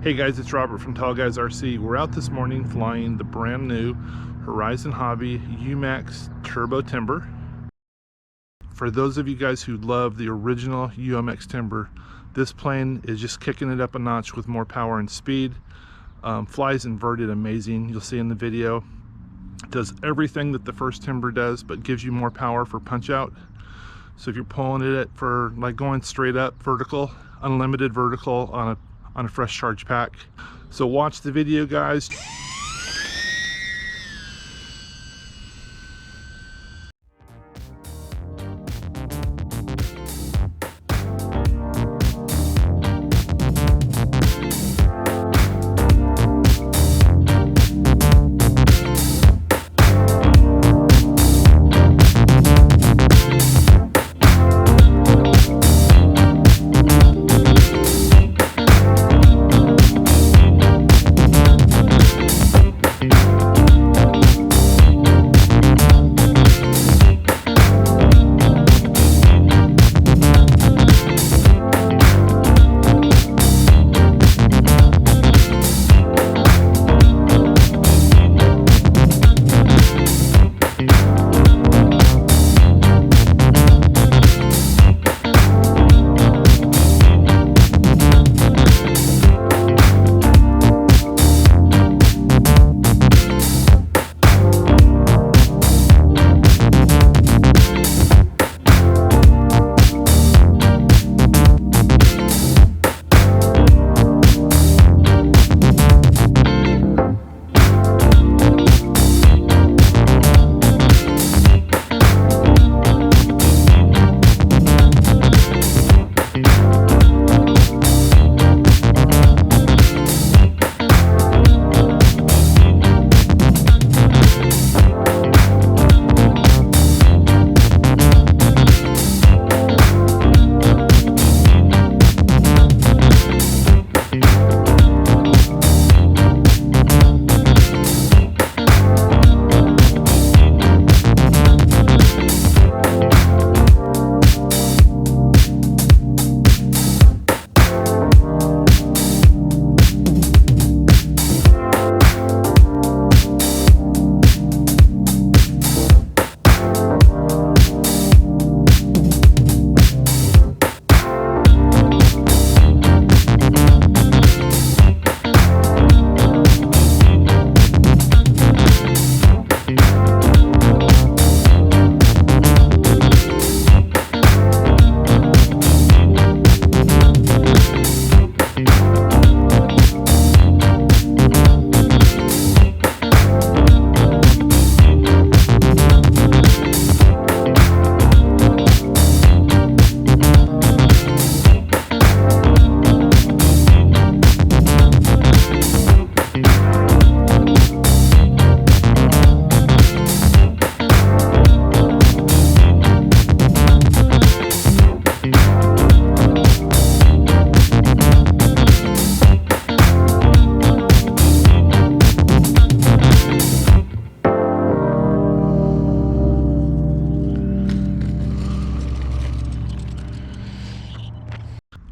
Hey guys, it's Robert from Tall Guys RC. We're out this morning flying the brand new Horizon Hobby UMX Turbo Timber. For those of you guys who love the original UMX Timber, this plane is just kicking it up a notch with more power and speed. Flies inverted amazing, you'll see in the video. It does everything that the first Timber does, but gives you more power for punch out. So if you're pulling it for like going straight up vertical, unlimited vertical on a fresh charge pack. So watch the video, guys.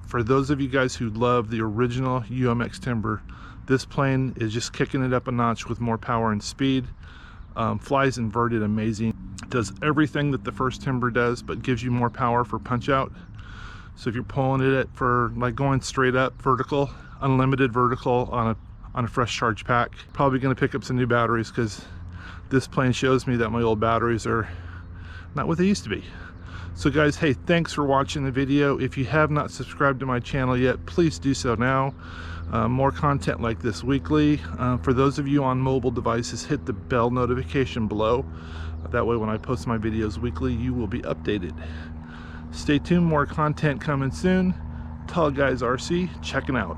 For those of you guys who love the original UMX Timber, this plane is just kicking it up a notch with more power and speed. Flies inverted amazing. It does everything that the first Timber does, but gives you more power for punch out. So if you're pulling it for like going straight up vertical, unlimited vertical on a fresh charge pack, probably going to pick up some new batteries because this plane shows me that my old batteries are not what they used to be. So guys, hey, thanks for watching the video. If you have not subscribed to my channel yet, please do so now. More content like this weekly. For those of you on mobile devices, hit the bell notification below. That way when I post my videos weekly, you will be updated. Stay tuned, more content coming soon. Tall Guys RC, checking out.